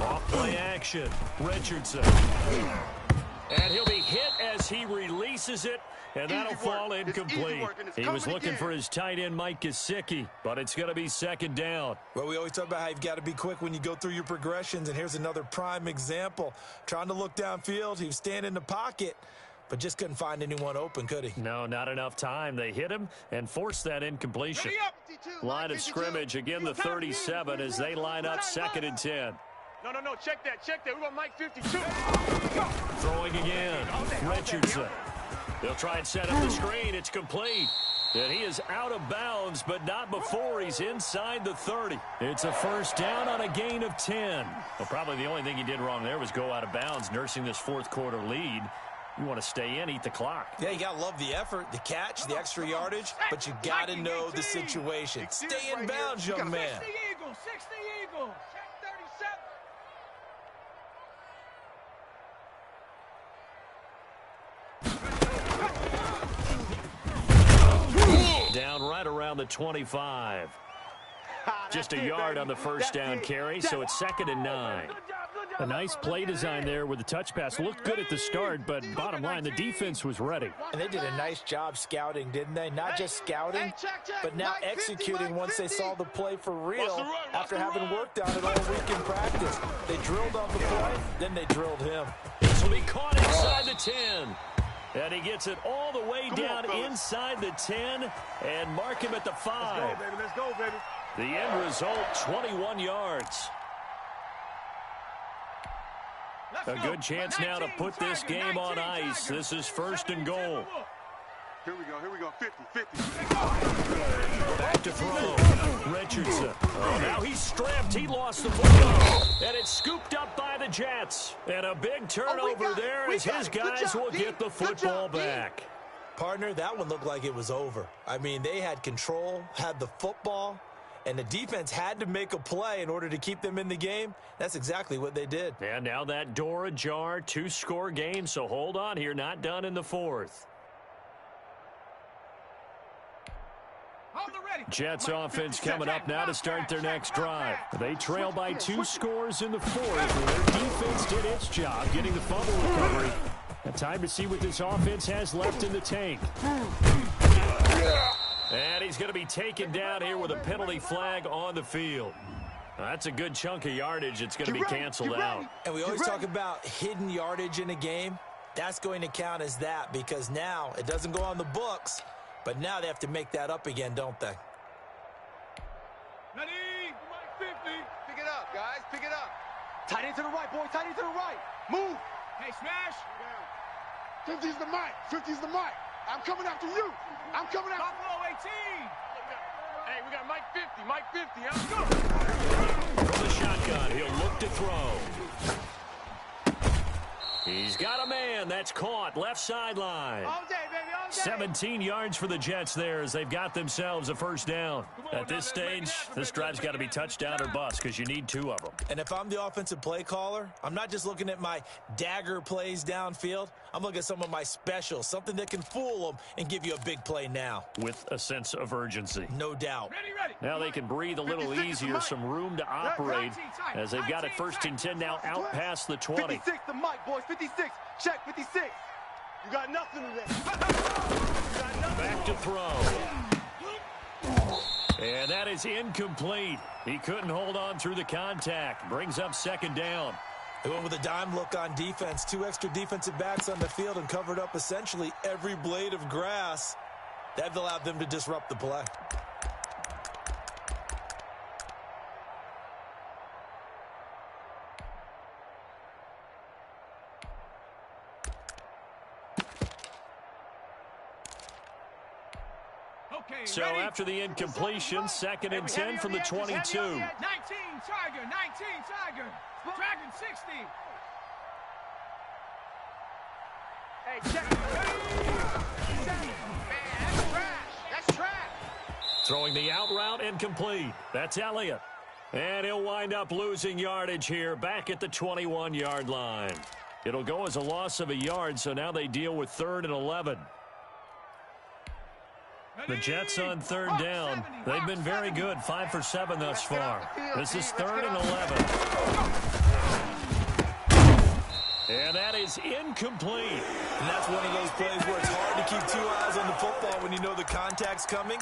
Off play action, Richardson. And he'll be hit as he releases it, and that'll fall incomplete. He was looking for his tight end, Mike Gesicki, but it's going to be 2nd down. Well, we always talk about how you've got to be quick when you go through your progressions, and here's another prime example. Trying to look downfield, he was standing in the pocket, but just couldn't find anyone open, could he? No, not enough time. They hit him and forced that incompletion. Line of scrimmage, again the 37 as they line up 2nd and 10. No. Check that. We want Mike 52. Throwing again, Richardson. They'll try and set up the screen. It's complete. And he is out of bounds, but not before he's inside the 30. It's a first down on a gain of 10. Well, probably the only thing he did wrong there was go out of bounds, nursing this fourth quarter lead. You want to stay in, eat the clock. Yeah, you got to love the effort, the catch, the extra yardage, but you got to know the situation. Stay in bounds, young man. 60 Eagles. 60 Eagles. Check 37. Down right around the 25. Just a yard on the first down carry, so it's 2nd and 9. A nice play design there with the touch pass. Looked good at the start, but bottom line, the defense was ready. And they did a nice job scouting, didn't they? Not just scouting, but now executing once they saw the play for real after having worked on it all week in practice. They drilled on the play, then they drilled him. This will be caught inside the 10. And he gets it all the way down inside the 10 and mark him at the 5. Let's go, baby. The end result, 21 yards. A good chance now to put this game on ice. This is 1st and goal. Here we go. 50. Back to throw. Richardson. Oh, now he's strapped. He lost the football. And it's scooped up by the Jets. And a big turnover there as his guys will get the football back. Partner, that one looked like it was over. I mean, they had control, had the football, and the defense had to make a play in order to keep them in the game. That's exactly what they did. And now that door ajar, 2-score game, so hold on here, not done in the 4th. Jets offense coming up now to start their next drive. They trail by 2 scores in the 4th, and their defense did its job getting the fumble recovery. And time to see what this offense has left in the tank. And he's going to be taken down here with a penalty flag on the field. That's a good chunk of yardage. It's going to be canceled out. And we always talk about hidden yardage in a game. That's going to count as that because now it doesn't go on the books, but now they have to make that up again, don't they? Pick it up, guys. Pick it up. Tight end to the right, boy. Tight end to the right. Move. Hey, smash. 50's the mic. 50's the mic. I'm coming after you. I'm coming after Buffalo 18. Hey, we got Mike 50. Mike 50, huh? From the shotgun, he'll look to throw. He's got a man. That's caught. Left sideline. All day, baby, all day. 17 yards for the Jets there as they've got themselves a first down. At this stage, this drive's got to be touchdown or bust because you need 2 of them. And if I'm the offensive play caller, I'm not just looking at my dagger plays downfield. I'm looking at some of my specials, something that can fool them and give you a big play now. With a sense of urgency. No doubt. Ready. Now they can breathe a little easier, some room to operate as they've got it 1st and 10 now out past the 20. 56, the mic, boys. 56. Check 56. You got nothing today. Back to throw. And that is incomplete. He couldn't hold on through the contact. Brings up 2nd down. They went with a dime look on defense. 2 extra defensive backs on the field and covered up essentially every blade of grass. That allowed them to disrupt the play. Okay, So ready? after the incompletion, 2nd and 10 from the 22. 19 Tiger. 19 Tiger. Dragon 60. Hey, check. Man, that's trash. That's trash. Throwing the out route incomplete. That's Elliott. And he'll wind up losing yardage here back at the 21-yard line. It'll go as a loss of a yard, so now they deal with 3rd and 11. The Jets on 3rd down. They've been very good, 5 for 7 thus far. This is 3rd and 11. And that is incomplete. And that's one of those plays where it's hard to keep 2 eyes on the football when you know the contact's coming,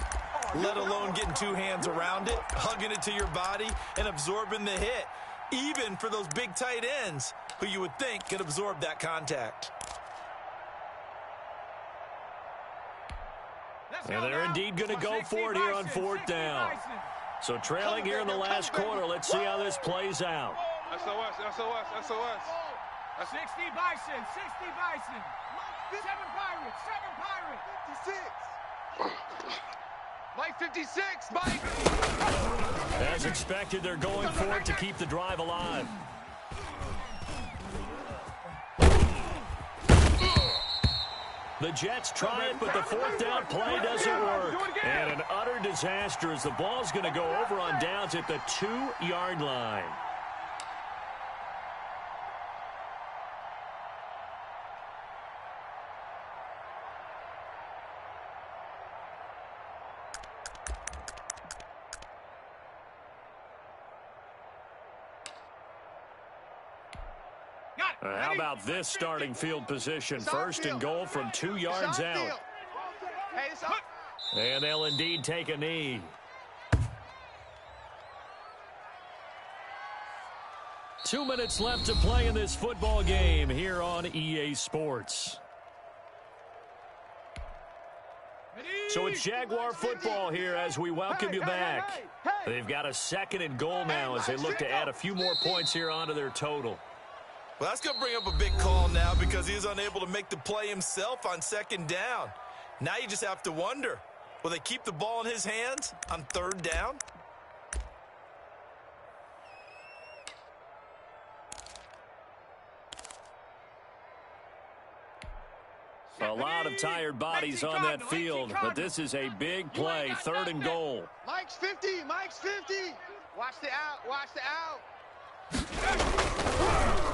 let alone getting 2 hands around it, hugging it to your body, and absorbing the hit, even for those big tight ends who you would think could absorb that contact. And they're indeed going to go for it here on 4th down. So trailing here in the last quarter, let's see how this plays out. SOS. 60 Bison. 60 Bison. 7 Pirates. 7 Pirates. 56. Mike 56. Mike. As expected, they're going for it to keep the drive alive. The Jets try it, but the 4th down play doesn't work. And an utter disaster as the ball's going to go over on downs at the 2-yard line. How about this starting field position? 1st and goal from 2 yards out. And they'll indeed take a knee. Two minutes left to play in this football game here on EA Sports. So it's Jaguar football here as we welcome you back. They've got a 2nd and goal now as they look to add a few more points here onto their total. Well, that's going to bring up a big call now because he is unable to make the play himself on 2nd down. Now you just have to wonder, will they keep the ball in his hands on 3rd down? A lot of tired bodies on that field, but this is a big play, 3rd and goal. Mike's 50. Mike's 50. Watch the out. Watch the out.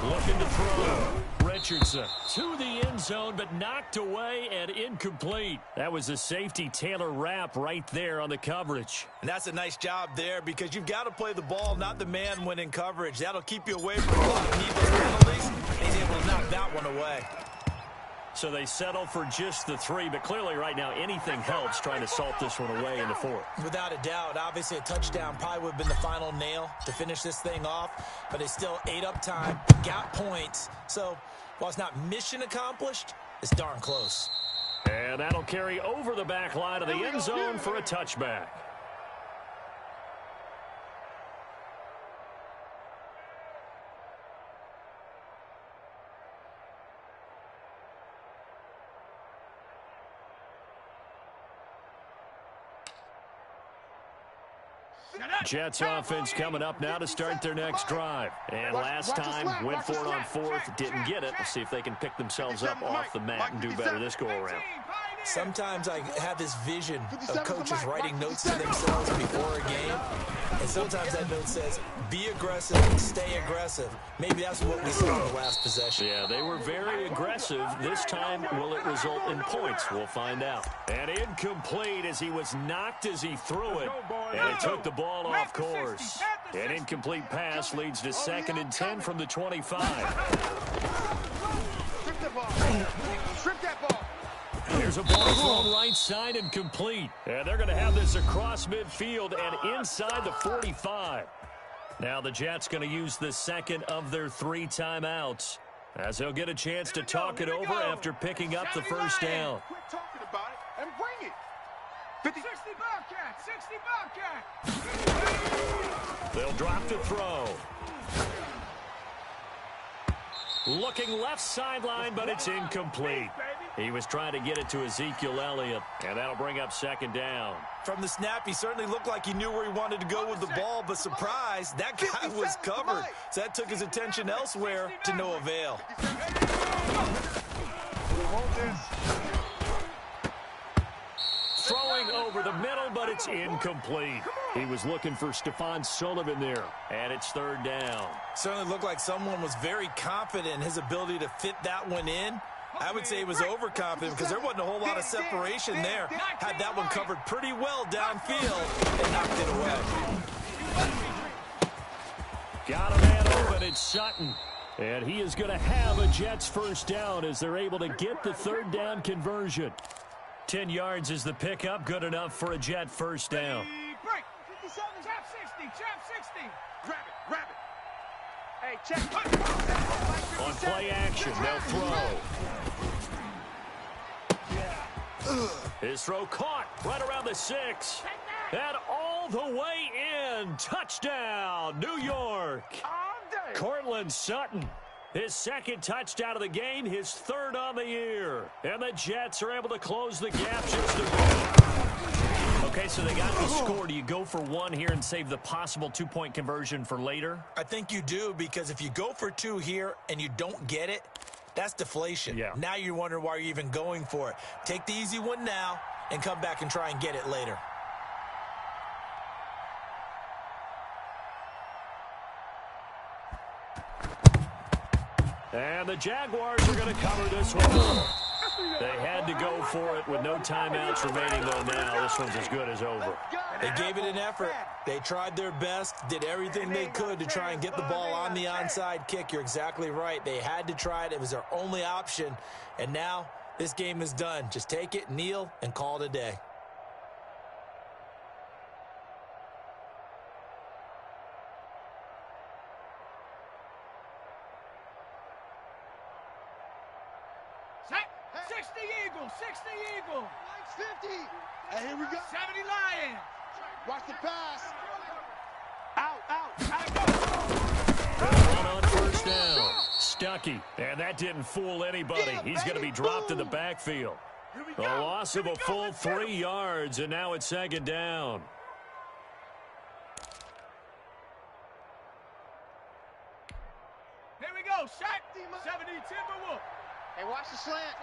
Looking to throw. Richardson to the end zone, but knocked away and incomplete. That was a safety Taylor Rapp right there on the coverage. And that's a nice job there because you've got to play the ball, not the man when in coverage. That'll keep you away from a lot of needless penalties. He's able to knock that one away. So they settle for just the 3, but clearly right now anything helps trying to salt this one away in the 4th. Without a doubt, obviously a touchdown probably would have been the final nail to finish this thing off, but they still ate up time, got points. So while it's not mission accomplished, it's darn close. And that'll carry over the back line of the end zone for a touchback. Jets offense coming up now to start their next drive. And last time, went for it on fourth, didn't get it. We'll see if they can pick themselves up off the mat and do better this go-around. Sometimes I have this vision of coaches writing notes to themselves before a game, and sometimes that note says, be aggressive, stay aggressive. Maybe that's what we saw in the last possession. Yeah, they were very aggressive. This time, will it result in points? We'll find out. And incomplete as he was knocked as he threw it, and it took the ball off course. An incomplete pass leads to 2nd and 10 from the 25. Strip the ball. Strip that ball. Here's a ball thrown right side and complete. And they're going to have this across midfield and inside the 45. Now the Jets going to use the second of their 3 timeouts, as they'll get a chance to talk it over after picking up the first down. Quit talking about it and bring it. 60 Bobcat. They'll drop to throw. Looking left sideline, but it's incomplete. He was trying to get it to Ezekiel Elliott, and that'll bring up 2nd down. From the snap, he certainly looked like he knew where he wanted to go with the ball, but surprise, that guy was covered. So that took his attention elsewhere to no avail. Throwing over the middle, but it's incomplete. He was looking for Stephon Sullivan there, and it's 3rd down. Certainly looked like someone was very confident in his ability to fit that one in. I would say he was overconfident because there wasn't a whole lot of separation there. Had that one covered pretty well downfield and knocked it away. Got a man open, it's Sutton. And he is going to have a Jets first down as they're able to get the 3rd down conversion. 10 yards is the pickup, good enough for a Jet first down. Break. 57, chop 60, chop 60. Grab it. Hey, check. On play action, they'll throw. His throw caught right around the 6. And all the way in. Touchdown, New York. Cortland Sutton. His 2nd touchdown of the game, his 3rd on the year. And the Jets are able to close the gap just a bit. Okay, so they got the score. Do you go for 1 here and save the possible 2-point conversion for later? I think you do, because if you go for 2 here and you don't get it, that's deflation. Yeah. Now you wonder why you're even going for it. Take the easy one now and come back and try and get it later. And the Jaguars are going to cover this one. They had to go for it with no timeouts remaining, though. Now this one's as good as over. They gave it an effort. They tried their best, did everything they could to try and get the ball on the onside kick. You're exactly right. They had to try it. It was their only option. And now this game is done. Just take it, kneel, and call it a day. Set. 60 Eagles, 60 Eagles. 50. And here we go. 70 Lions. Watch the pass. Out. One on first down. Stuckey. And that didn't fool anybody. He's going to be dropped in the backfield. A loss of a full 3 yards, and now it's 2nd down. Here we go. Shot. 70 Timberwolves. Hey, watch the slant.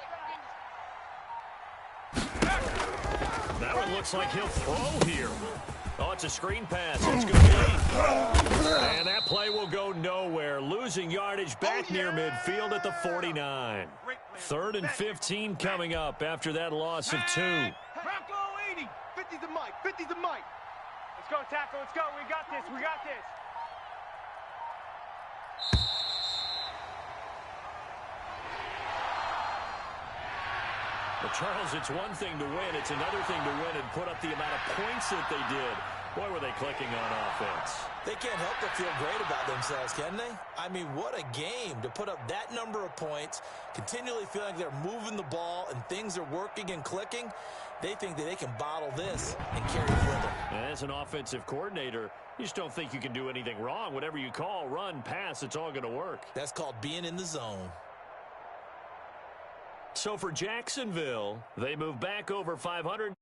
That one looks like he'll throw here. Oh, it's a screen pass. It's complete. And that play will go nowhere. Losing yardage back near midfield at the 49. 3rd and 15 coming up after that loss of 2. Bronco 80. 50's the mic. 50's the mic. Let's go, tackle. Let's go. We got this. We got this. But Charles, it's one thing to win. It's another thing to win and put up the amount of points that they did. Boy, were they clicking on offense. They can't help but feel great about themselves, can they? I mean, what a game to put up that number of points, continually feeling like they're moving the ball and things are working and clicking. They think that they can bottle this and carry it with them. As an offensive coordinator, you just don't think you can do anything wrong. Whatever you call, run, pass, it's all going to work. That's called being in the zone. So for Jacksonville, they move back over 500.